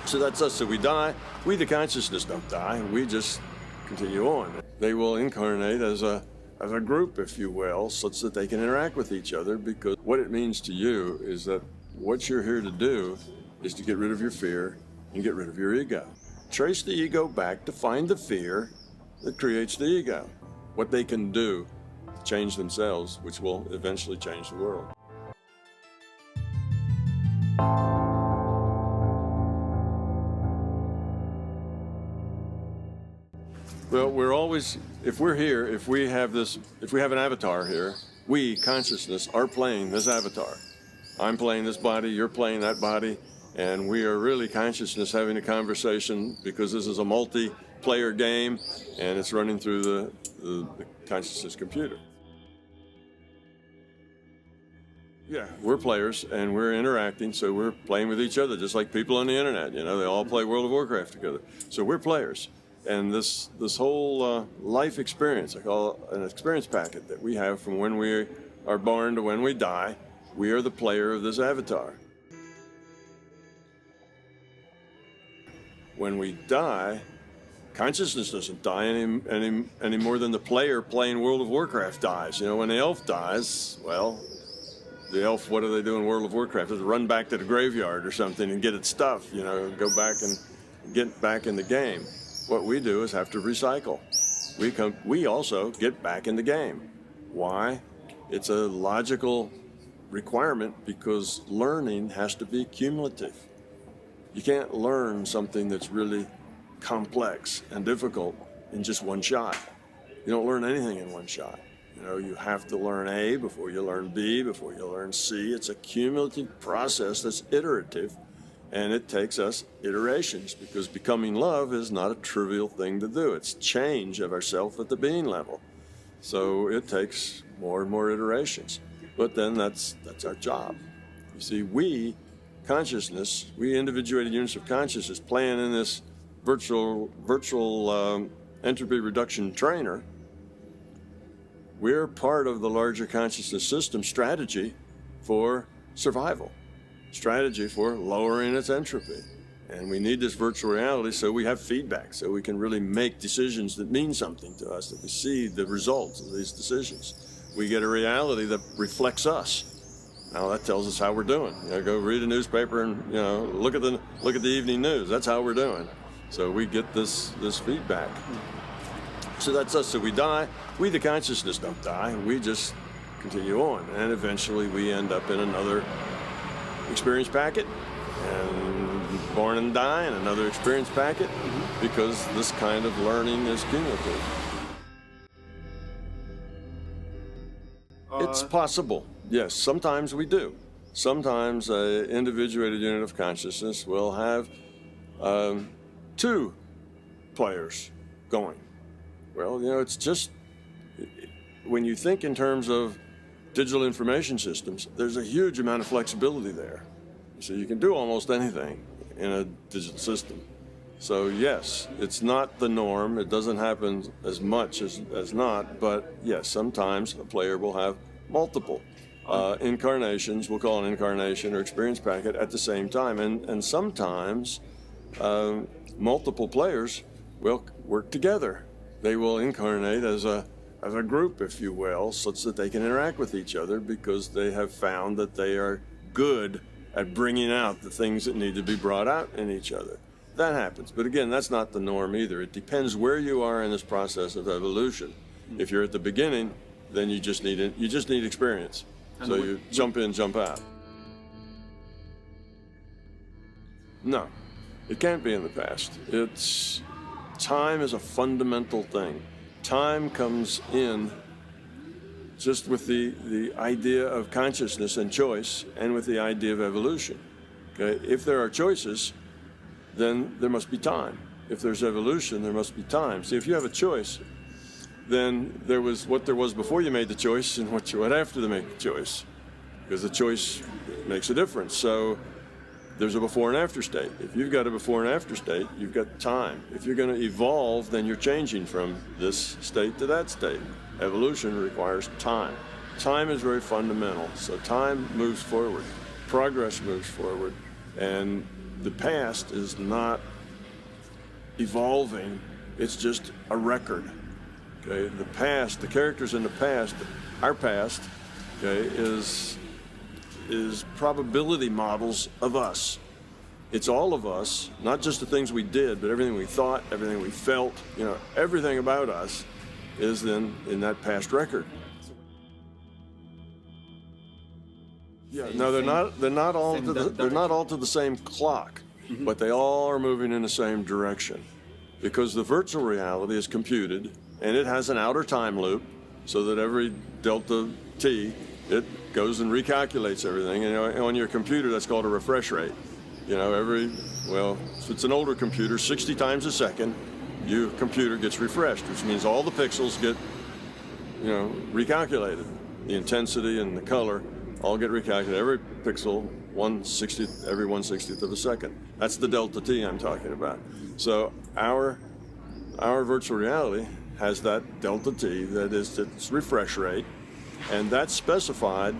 So that's us. So we die. We, the consciousness, don't die. We just continue on. They will incarnate as a group, if you will, such that they can interact with each other, because what it means to you is that what you're here to do is to get rid of your fear and get rid of your ego. Trace the ego back to find the fear that creates the ego. What they can do to change themselves, which will eventually change the world. Well, we're always, if we're here, if we have an avatar here, we, consciousness, are playing this avatar. I'm playing this body, you're playing that body, and we are really consciousness having a conversation, because this is a multi-player game and it's running through the consciousness computer. Yeah, we're players and we're interacting, so we're playing with each other, just like people on the internet. You know, they all play World of Warcraft together. So we're players. And this whole life experience, I call it an experience packet that we have from when we are born to when we die. We are the player of this avatar. When we die, consciousness doesn't die any more than the player playing World of Warcraft dies. You know, when the elf dies, well, the elf, what do they do in World of Warcraft? They run back to the graveyard or something and get its stuff, you know, go back and get back in the game. What we do is have to recycle. We also get back in the game. Why? It's a logical requirement, because learning has to be cumulative. You can't learn something that's really complex and difficult in just one shot. You don't learn anything in one shot. You know, you have to learn A before you learn B, before you learn C. It's a cumulative process that's iterative. And it takes us iterations, because becoming love is not a trivial thing to do. It's change of ourself at the being level. So it takes more and more iterations. But then that's our job. You see, we, consciousness, we individuated units of consciousness playing in this virtual entropy reduction trainer, we're part of the larger consciousness system strategy for survival. Strategy for lowering its entropy. And we need this virtual reality so we have feedback, so we can really make decisions that mean something to us, that we see the results of these decisions. We get a reality that reflects us. Now that tells us how we're doing. You know, go read a newspaper and, you know, look at the evening news. That's how we're doing. So we get this feedback. So that's us. So we die. We, the consciousness, don't die. We just continue on, and eventually we end up in another experience packet, and born and die in another experience packet, because this kind of learning is cumulative. It's possible, yes. Sometimes we do. Sometimes an individuated unit of consciousness will have two players going. Well, you know, it's just, when you think in terms of digital information systems, there's a huge amount of flexibility there. So you can do almost anything in a digital system. So yes, it's not the norm. It doesn't happen as much as not, but yes, sometimes a player will have multiple incarnations, we'll call an incarnation or experience packet, at the same time. And sometimes multiple players will work together. They will incarnate as a group, if you will, such that they can interact with each other, because they have found that they are good at bringing out the things that need to be brought out in each other. That happens. But again, that's not the norm either. It depends where you are in this process of evolution. If you're at the beginning, then you just need experience. So you jump in, jump out. No, it can't be in the past. Time is a fundamental thing. Time comes in just with the idea of consciousness and choice, and with the idea of evolution. Okay? If there are choices, then there must be time. If there's evolution, there must be time. See, if you have a choice, then there was what there was before you made the choice and what you had after to make the choice, because the choice makes a difference. So there's a before and after state. If you've got a before and after state, you've got time. If you're going to evolve, then you're changing from this state to that state. Evolution requires time. Time is very fundamental. So time moves forward. Progress moves forward. And the past is not evolving, it's just a record. Okay, the past, the characters in the past, our past, okay, is probability models of us. It's all of us, not just the things we did, but everything we thought, everything we felt, you know, everything about us is then in that past record. Yeah, no, they're not all to the same clock, but they all are moving in the same direction, because the virtual reality is computed and it has an outer time loop, so that every delta t it goes and recalculates everything. And on your computer, that's called a refresh rate. You know, if it's an older computer, 60 times a second, your computer gets refreshed, which means all the pixels get, you know, recalculated. The intensity and the color all get recalculated. Every pixel, every 1/60th of a second. That's the delta t I'm talking about. So our virtual reality has that delta t, that is its refresh rate, and that's specified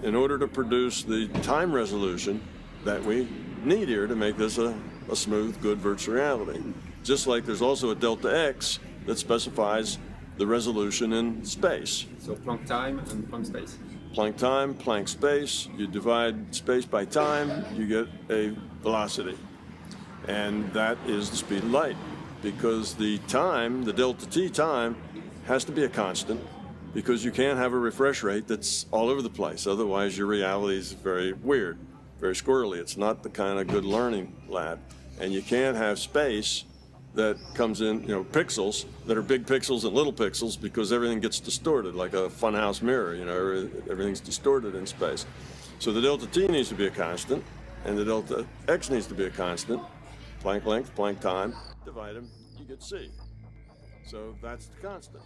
in order to produce the time resolution that we need here to make this a smooth, good virtual reality. Just like there's also a delta x that specifies the resolution in space. So Planck time and Planck space. Planck time, Planck space, you divide space by time, you get a velocity. And that is the speed of light, because the time, the delta t time, has to be a constant, because you can't have a refresh rate that's all over the place. Otherwise, your reality is very weird, very squirrely. It's not the kind of good learning lab. And you can't have space that comes in, you know, pixels that are big pixels and little pixels, because everything gets distorted like a funhouse mirror. You know, everything's distorted in space. So the delta t needs to be a constant, and the delta x needs to be a constant. Planck length, Planck time, divide them, you get c. So that's the constant.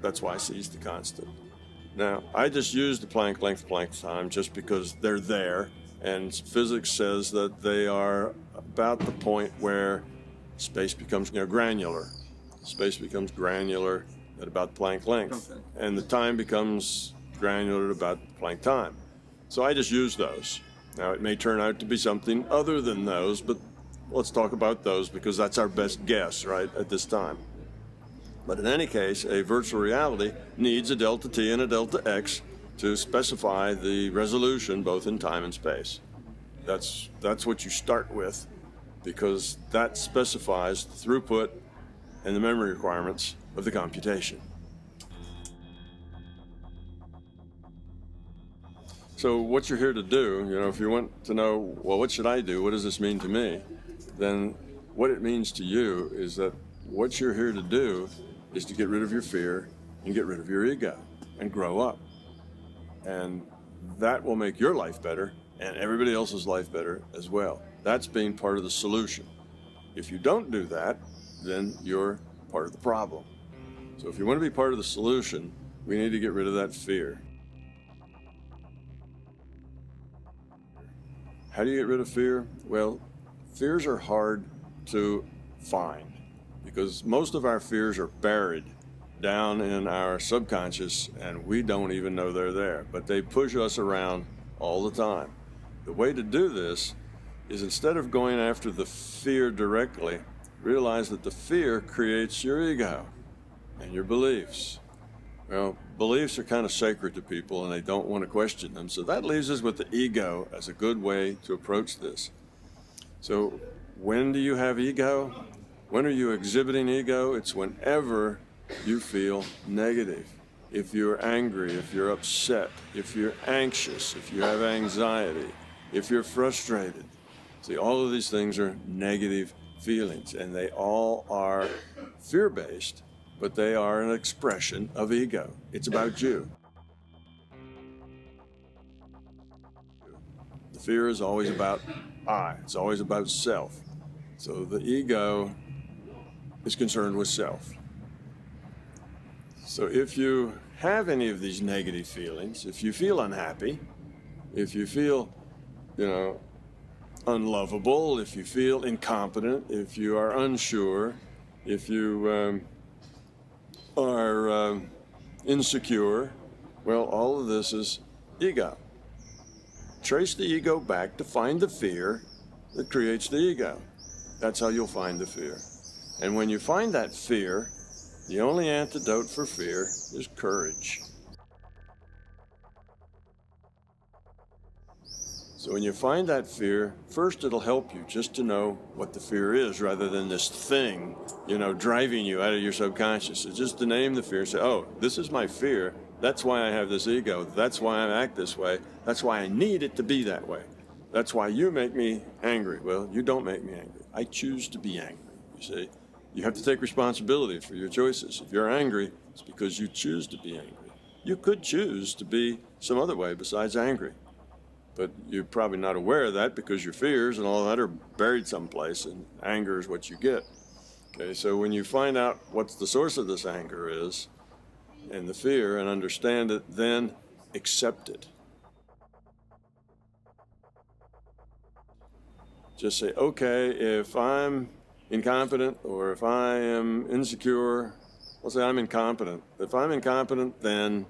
That's why c is the constant. Now, I just used the Planck length, Planck time just because they're there, and physics says that they are about the point where space becomes, you know, granular. Space becomes granular at about Planck length, and the time becomes granular at about Planck time. So I just used those. Now, it may turn out to be something other than those, but let's talk about those because that's our best guess, right, at this time. But in any case, a virtual reality needs a delta t and a delta x to specify the resolution both in time and space. That's what you start with, because that specifies the throughput and the memory requirements of the computation. So what you're here to do, you know, if you want to know, well, what should I do? What does this mean to me? Then what it means to you is that what you're here to do is to get rid of your fear and get rid of your ego and grow up. And that will make your life better and everybody else's life better as well. That's being part of the solution. If you don't do that, then you're part of the problem. So if you want to be part of the solution, we need to get rid of that fear. How do you get rid of fear? Well, fears are hard to find, because most of our fears are buried down in our subconscious and we don't even know they're there, but they push us around all the time. The way to do this is, instead of going after the fear directly, realize that the fear creates your ego and your beliefs. Well, beliefs are kind of sacred to people and they don't want to question them, so that leaves us with the ego as a good way to approach this. So when do you have ego? When are you exhibiting ego? It's whenever you feel negative. If you're angry, if you're upset, if you're anxious, if you have anxiety, if you're frustrated. See, all of these things are negative feelings, and they all are fear-based, but they are an expression of ego. It's about you. The fear is always about I. It's always about self. So the ego is concerned with self. So if you have any of these negative feelings, if you feel unhappy, if you feel, unlovable, if you feel incompetent, if you are unsure, if you are insecure, well, all of this is ego. Trace the ego back to find the fear that creates the ego. That's how you'll find the fear. And when you find that fear, the only antidote for fear is courage. So when you find that fear, first it'll help you just to know what the fear is rather than this thing, driving you out of your subconscious. So just to name the fear and say, oh, this is my fear. That's why I have this ego. That's why I act this way. That's why I need it to be that way. That's why you make me angry. Well, you don't make me angry. I choose to be angry, you see. You have to take responsibility for your choices. If you're angry, it's because you choose to be angry. You could choose to be some other way besides angry. But you're probably not aware of that because your fears and all that are buried someplace, and anger is what you get. Okay, so when you find out what the source of this anger is and the fear and understand it, then accept it. Just say, okay, if I'm incompetent or if I am insecure, let's say I'm incompetent. If I'm incompetent, then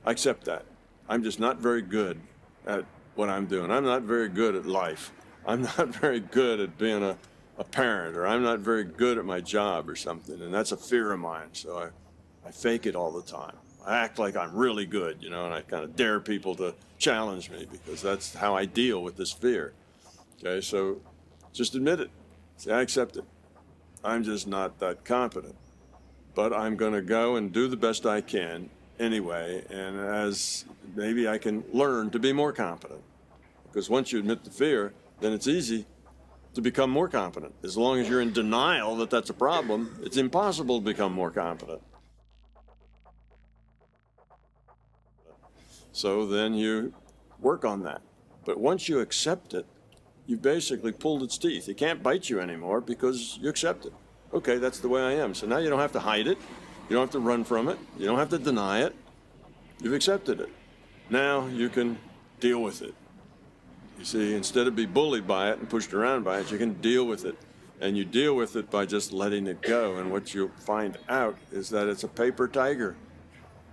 I accept that. I'm just not very good at what I'm doing. I'm not very good at life. I'm not very good at being a parent, or I'm not very good at my job or something, and that's a fear of mine. So I fake it all the time. I act like I'm really good, and I kind of dare people to challenge me because that's how I deal with this fear. Okay, so just admit it. Say, I accept it. I'm just not that competent, but I'm going to go and do the best I can anyway, and as maybe I can learn to be more competent. Because once you admit the fear, then it's easy to become more competent. As long as you're in denial that that's a problem, it's impossible to become more competent. So then you work on that. But once you accept it, you basically pulled its teeth. It can't bite you anymore because you accept it. Okay, that's the way I am. So now you don't have to hide it. You don't have to run from it. You don't have to deny it. You've accepted it. Now you can deal with it. You see, instead of be bullied by it and pushed around by it, you can deal with it. And you deal with it by just letting it go. And what you'll find out is that it's a paper tiger.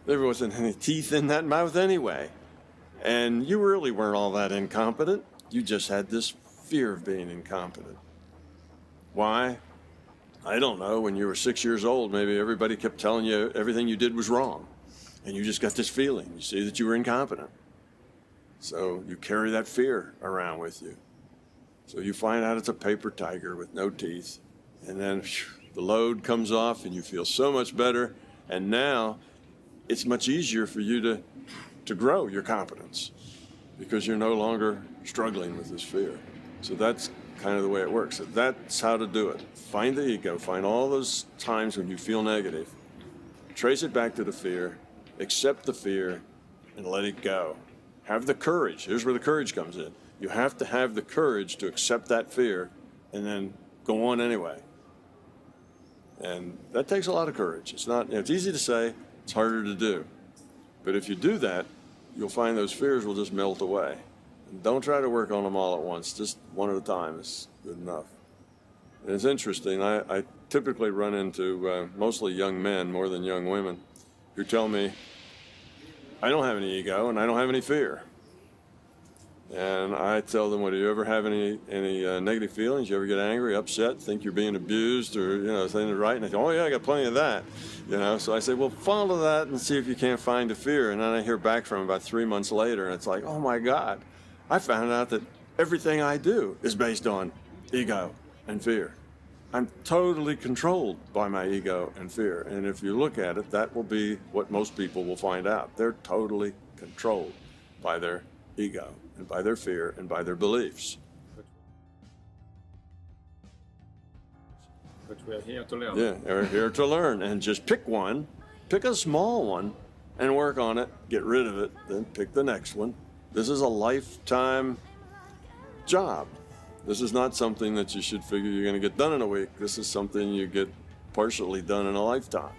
There wasn't any teeth in that mouth anyway. And you really weren't all that incompetent. You just had this fear of being incompetent. Why? I don't know. When you were 6 years old, maybe everybody kept telling you everything you did was wrong. And you just got this feeling, you see, that you were incompetent. So you carry that fear around with you. So you find out it's a paper tiger with no teeth. And then the load comes off and you feel so much better. And now it's much easier for you to grow your competence because you're no longer struggling with this fear. So that's kind of the way it works. So that's how to do it. Find the ego, find all those times when you feel negative, trace it back to the fear, accept the fear, and let it go. Have the courage. Here's where the courage comes in. You have to have the courage to accept that fear and then go on anyway. And that takes a lot of courage. It's easy to say, it's harder to do. But if you do that, you'll find those fears will just melt away. And don't try to work on them all at once. Just one at a time is good enough. And it's interesting. I typically run into mostly young men more than young women who tell me, I don't have any ego and I don't have any fear. And I tell them, well, do you ever have any negative feelings? You ever get angry, upset, think you're being abused or, saying it right? And they go, oh, yeah, I got plenty of that. So I say, well, follow that and see if you can't find a fear. And then I hear back from them about 3 months later, and it's like, oh, my God, I found out that everything I do is based on ego and fear. I'm totally controlled by my ego and fear. And if you look at it, that will be what most people will find out. They're totally controlled by their ego and by their fear and by their beliefs. But we're here to learn. Yeah, we're here to learn. And just pick one, pick a small one, and work on it. Get rid of it, then pick the next one. This is a lifetime job. This is not something that you should figure you're going to get done in a week. This is something you get partially done in a lifetime.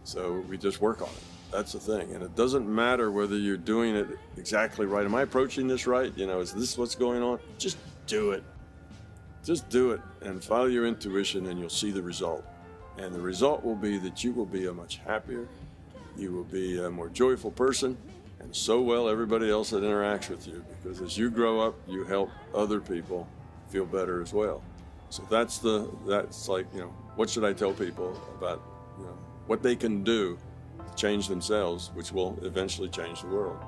So we just work on it. That's the thing. And it doesn't matter whether you're doing it exactly right. Am I approaching this right? You know, is this what's going on? Just do it. Just do it and follow your intuition, and you'll see the result. And the result will be that you will be a much happier, you will be a more joyful person, and so will everybody else that interacts with you, because as you grow up, you help other people feel better as well. So that's like, you know, what should I tell people about, you know, what they can do to change themselves, which will eventually change the world.